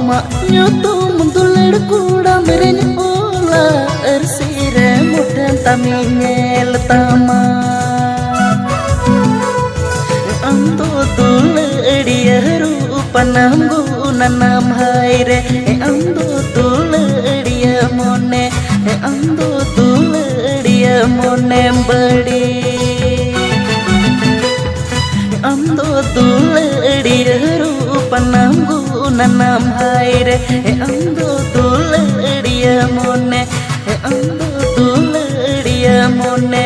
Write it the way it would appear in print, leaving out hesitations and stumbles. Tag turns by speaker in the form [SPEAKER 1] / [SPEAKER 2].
[SPEAKER 1] mak nyoto muntulir kuda merenya ola ersire mudan taminya letama anto tuledia rupa namgu nanam haire anto tuledia mone anto tuledia mone badi anto tuledia rupa namgu nanam haire ando tuledia mone ando tuledia mone